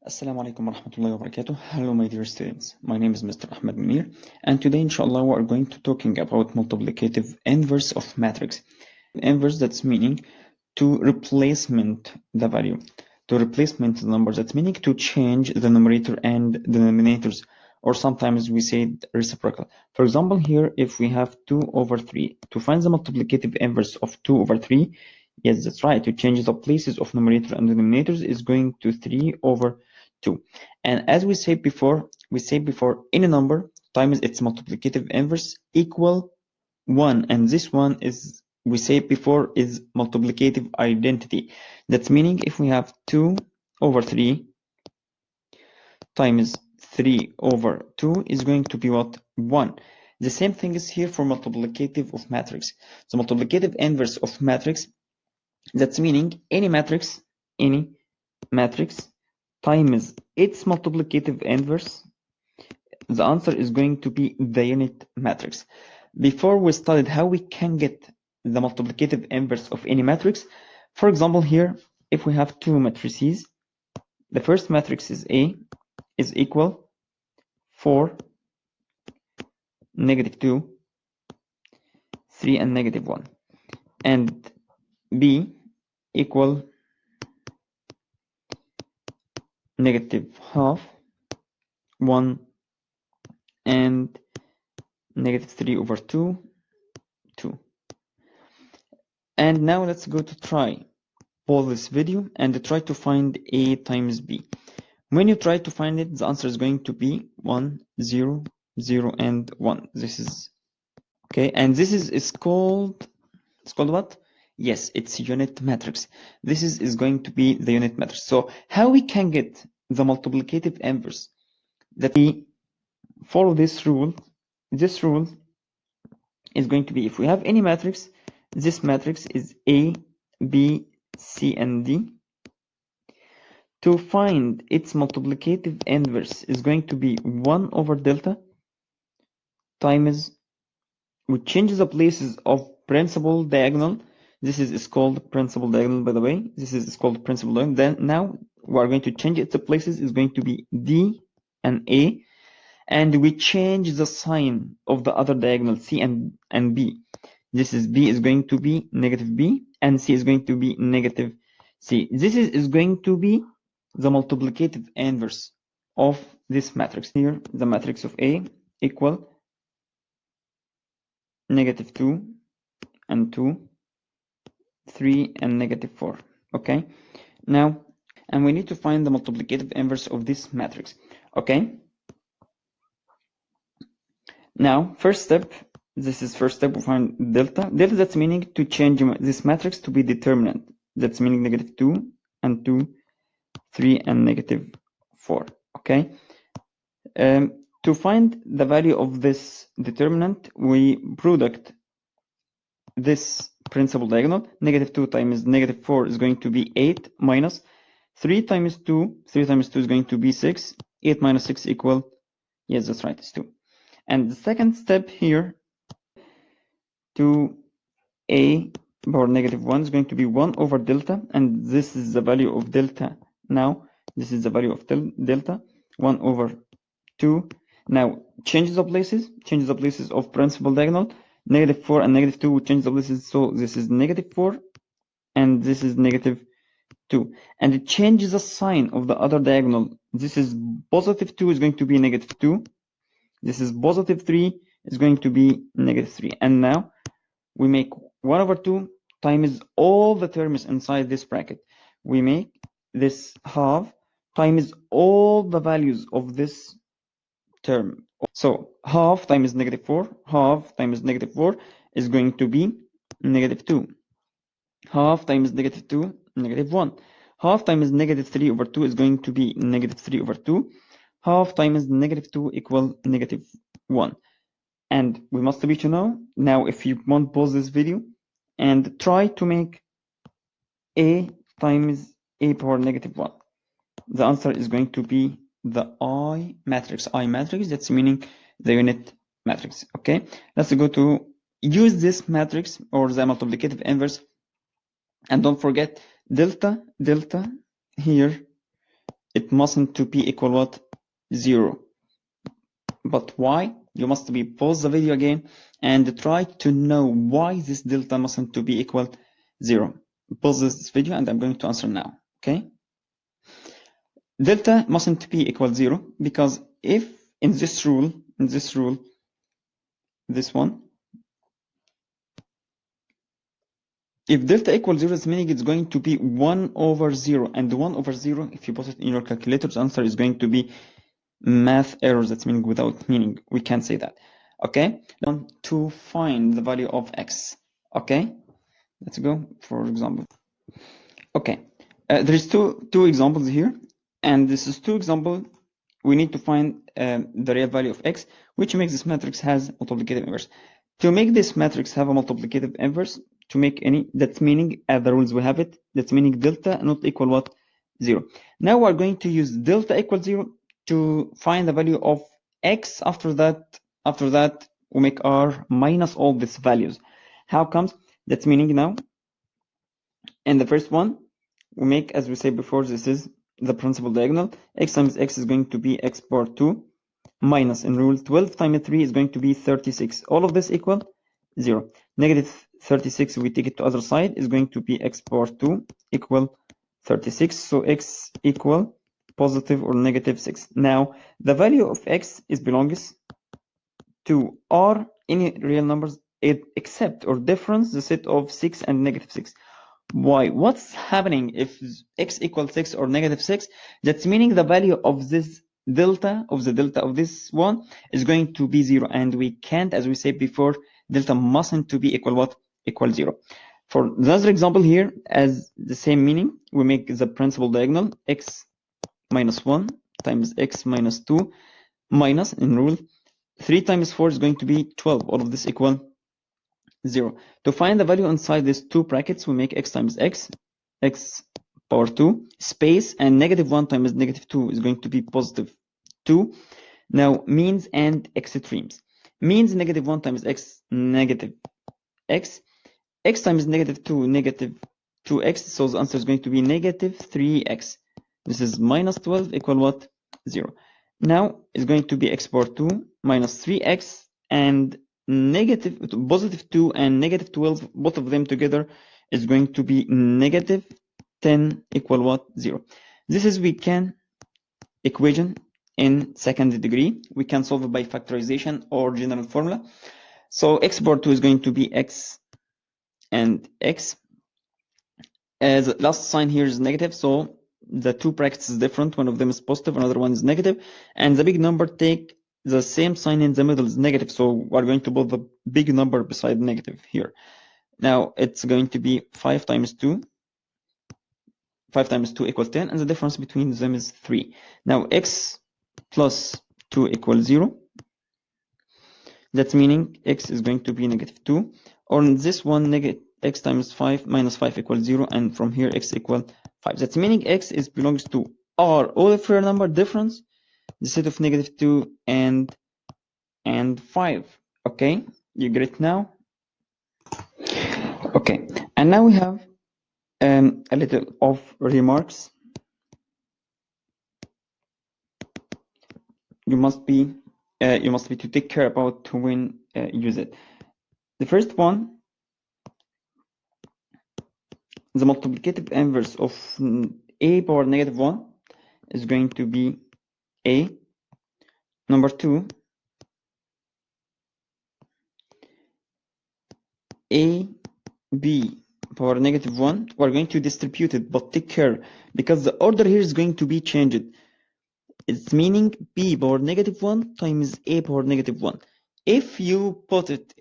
Assalamu alaikum warahmatullahi wabarakatuh. Hello my dear students, my name is Mr. Ahmed Munir, and today inshallah we are going to talking about multiplicative inverse of matrix. Inverse, that's meaning to replacement the value, to replacement the number, that's meaning to change the numerator and the denominators, or sometimes we say reciprocal. For example, here if we have 2 over 3, to find the multiplicative inverse of 2 over 3, yes, that's right, to change the places of numerator and denominators is going to 3 over 2. And as we said before, any number times its multiplicative inverse equal 1, and this one is, we said before, is multiplicative identity. That's meaning if we have 2 over 3 times 3 over 2 is going to be what? 1. The same thing is here for multiplicative of matrix. So multiplicative inverse of matrix, that's meaning any matrix times its multiplicative inverse, the answer is going to be the unit matrix. Before we studied how we can get the multiplicative inverse of any matrix, for example here, if we have two matrices, the first matrix is A is equal 4, negative 2, 3 and negative 1, and B equal negative half, 1 and negative 3 over 2, 2. And now let's go to try pause this video and try to find A times B. When you try to find it, the answer is going to be 1, 0, 0 and 1. This is okay, and this is called, it's called what? Yes, it's unit matrix. This is going to be the unit matrix. So how we can get the multiplicative inverse? That we follow this rule. This rule is going to be, if we have any matrix, this matrix is A, B, C and D. To find its multiplicative inverse is going to be 1 over delta times, we change the places of principal diagonal. This is called principal diagonal, by the way. This is called principal diagonal. Then now we are going to change its places. Is going to be D and A, and we change the sign of the other diagonal C and B. This is B is going to be negative B, and C is going to be negative C. This is going to be the multiplicative inverse of this matrix. Here, the matrix of A equal negative 2 and 2, 3 and negative 4. Okay, now, and we need to find the multiplicative inverse of this matrix. Okay, now first step, this is first step, we find delta. Delta, that's meaning to change this matrix to be determinant. That's meaning negative 2 and 2, 3 and negative 4. Okay, to find the value of this determinant, we product this principal diagonal. Negative 2 times negative 4 is going to be 8 minus 3 times 2. 3 times 2 is going to be 6. 8 minus 6 equal, yes, that's right, it's 2. And the second step here, to A power negative 1 is going to be 1 over delta, and this is the value of delta. Now this is the value of delta, 1 over 2. Now change the places of principal diagonal. Negative 4 and negative 2 will change the places, so this is negative 4 and this is negative 2. And it changes the sign of the other diagonal. This is positive 2 is going to be negative 2. This is positive 3 is going to be negative 3. And now we make 1 over 2 times all the terms inside this bracket. We make this half times all the values of this term. So half times negative 4, half times negative 4 is going to be negative 2. Half times negative 2, negative 1. Half times negative 3 over 2 is going to be negative 3 over 2. Half times negative 2 equal negative 1. And we must be to know, now if you want, pause this video and try to make A times A power negative 1. The answer is going to be the I matrix. I matrix, that's meaning the unit matrix. Okay, let's go to use this matrix or the multiplicative inverse. And don't forget delta here it mustn't to be equal what? 0. But why? You must be pause the video again and try to know why this delta mustn't to be equal 0. Pause this video and I'm going to answer now. Okay? Delta mustn't be equal 0 because if in this rule, this one, if delta equals 0, it's meaning it's going to be 1 over 0. And 1 over 0, if you put it in your calculator, the answer is going to be math errors. That's meaning without meaning. We can't say that. Okay? Now to find the value of x. Okay? Let's go, for example. Okay. There's two examples here. And this is two examples. We need to find the real value of x, which makes this matrix has multiplicative inverse. To make this matrix have a multiplicative inverse, to make any, that's meaning at the rules we have it, that's meaning delta not equal what? 0. Now we're going to use delta equal 0 to find the value of x. After that we make r minus all these values. How comes? That's meaning now in the first one we make, as we said before, this is the principal diagonal. X times x is going to be x power 2 minus, in rule, 12 times 3 is going to be 36. All of this equal 0. Negative 36, we take it to other side, is going to be x power 2 equal 36. So x equal positive or negative 6. Now, the value of x is belongs to r any real numbers except or difference the set of 6 and negative 6. Why? What's happening if x equals 6 or negative 6? That's meaning the value of this delta of this one is going to be 0, and we can't, as we said before, delta mustn't to be equal what? Equal 0. For another example here, as the same meaning, we make the principal diagonal x minus 1 times x minus 2 minus, in rule, 3 times 4 is going to be 12. All of this equal 0. To find the value inside these two brackets, we make x times x power 2, space, and negative 1 times negative 2 is going to be positive 2. Now, means and extremes. Means negative 1 times x, negative x. X times negative 2, negative 2x. So the answer is going to be negative 3x. This is minus 12 equal what? 0. Now, it's going to be x power 2 minus 3x and negative positive 2 and negative 12, both of them together is going to be negative 10 equal what? 0. This is we can equation in second degree. We can solve it by factorization or general formula. So x power 2 is going to be x and x. As last sign here is negative, so the two brackets is different. One of them is positive, another one is negative, and the big number take the same sign in the middle is negative, so we're going to put the big number beside negative here. Now it's going to be 5 times 2. 5 times 2 equals 10, and the difference between them is 3. Now x plus 2 equals 0. That's meaning x is going to be negative 2. Or in this one, negative x times 5 minus 5 equals 0, and from here x equals 5. That's meaning x is belongs to r, all of real number difference, the set of negative 2 and 5. Okay, you get it now? Okay, and now we have a little of remarks. You must be to take care about when use it. The first one, the multiplicative inverse of a power negative 1 is going to be a. Number 2, a b power negative 1, we're going to distribute it, but take care because the order here is going to be changed. It's meaning b power negative 1 times a power negative 1. If you put it,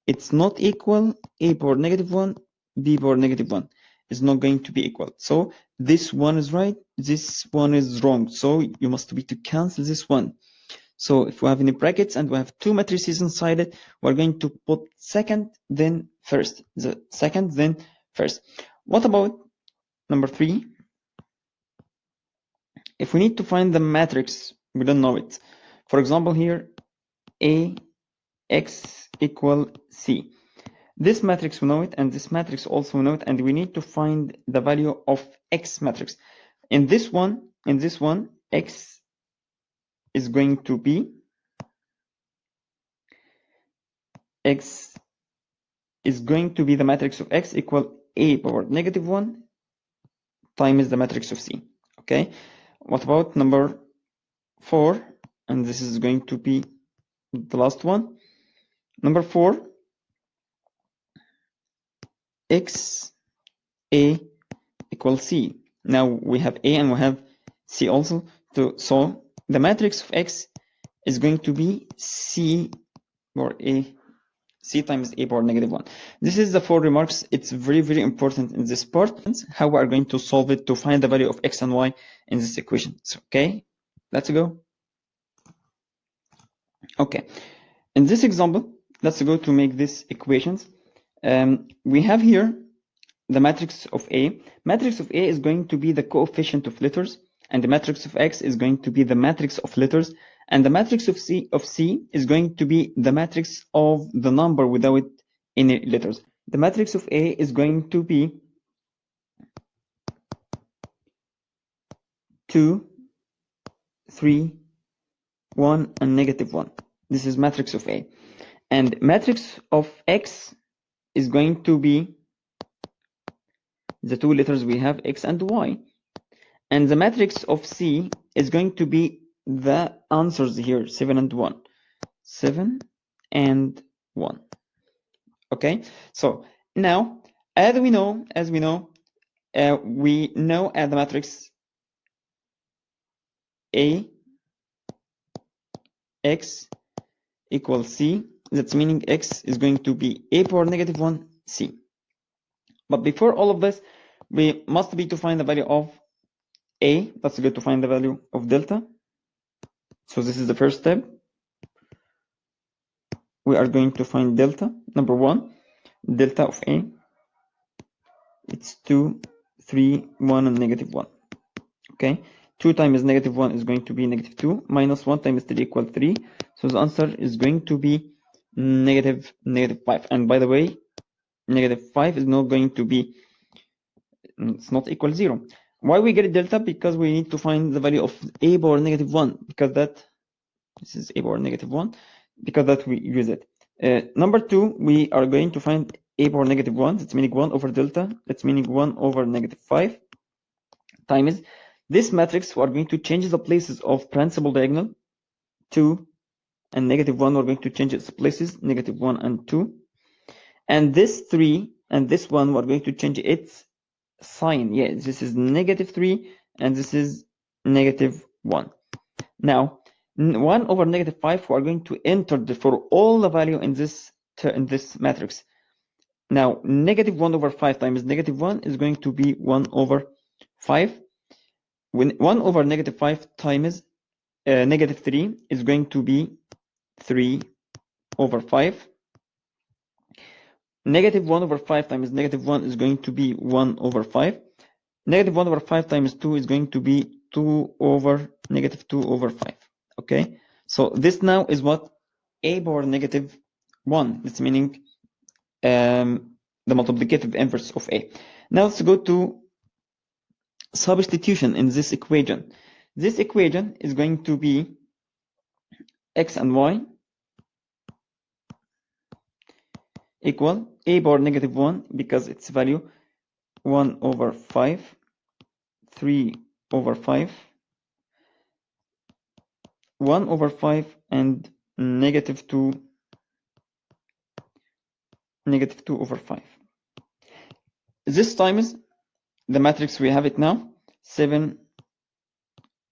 it's not equal a power negative 1, b power negative 1 is not going to be equal. So this one is right, this one is wrong. So you must be to cancel this one. So if we have any brackets and we have two matrices inside it, we're going to put second, then first. The second, then first. What about number 3? If we need to find the matrix, we don't know it. For example, here, A, X equal C. This matrix we know it, and this matrix also we know it, and we need to find the value of X matrix. In this one, in this one, x is going to be the matrix of x equal a power negative 1 times the matrix of C. Okay, what about number 4? And this is going to be the last one. Number 4, x a equals C. Now we have a and we have C also. So the matrix of x is going to be C or a C times a power negative 1. This is the 4 remarks. It's very, very important in this part, how we are going to solve it to find the value of x and y in this equation. So, okay, let's go. Okay, in this example, let's go to make these equations. We have here the matrix of A. Matrix of A is going to be the coefficient of letters, and the matrix of X is going to be the matrix of letters, and the matrix of C is going to be the matrix of the number without any letters. The matrix of A is going to be 2, 3, 1, and negative 1. This is matrix of A. And matrix of X is going to be the two letters we have, X and Y. And the matrix of C is going to be the answers here, 7 and 1. 7 and 1. Okay, so now, as we know the matrix A x equals C. That's meaning x is going to be a power negative 1 C. But before all of this, we must be to find the value of A. Let's go to find the value of delta. So this is the first step. We are going to find delta. Number 1, delta of A. It's 2, 3, 1, and negative 1. Okay, 2 times negative 1 is going to be negative 2, minus 1 times 3 equals 3. So the answer is going to be negative 5. And by the way, negative 5 is not going to be, it's not equal 0. Why we get delta? Because we need to find the value of a power negative 1, because this is a power negative 1, because that we use it. Number 2, we are going to find a power negative 1. That's meaning 1 over delta. That's meaning 1 over negative 5 times this matrix. We are going to change the places of principal diagonal 2 and negative 1. We're going to change its places, negative 1 and 2. And this 3 and this 1, we're going to change its sign. Yeah, this is negative 3 and this is negative 1. Now, 1 over negative 5, we are going to enter for all the value in this matrix. Now, negative 1 over 5 times negative 1 is going to be 1 over 5. When 1 over negative 5 times negative 3 is going to be 3 over 5. Negative 1 over 5 times negative 1 is going to be 1 over 5. Negative 1 over 5 times 2 is going to be 2 over negative 2 over 5. Okay, so this now is what? A power negative 1. That's meaning the multiplicative inverse of A. Now let's go to substitution in this equation. This equation is going to be x and y equal a power negative 1, because its value 1 over 5, 3 over 5, 1 over 5, and negative 2 over 5. This times the matrix we have it now, 7,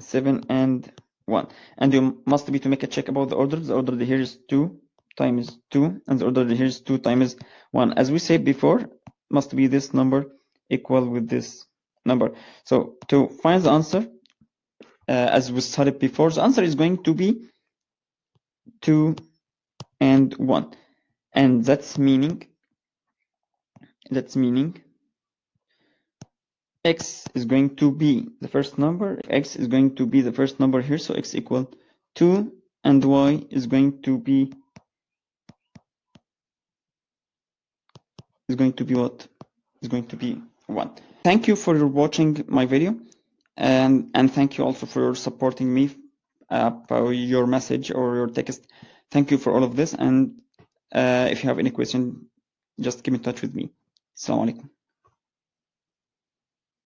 7, and 1. And you must be to make a check about the order. The order here is 2 times 2, and the order here is 2 times 1. As we said before, must be this number equal with this number. So to find the answer, as we studied before, the answer is going to be 2 and 1. And that's meaning x is going to be the first number. X is going to be the first number here, so x equal 2, and y is going to be what? Is going to be 1. Thank you for watching my video. And thank you also for supporting me by your message or your text. Thank you for all of this. And if you have any question, just keep in touch with me. Assalamu alaikum.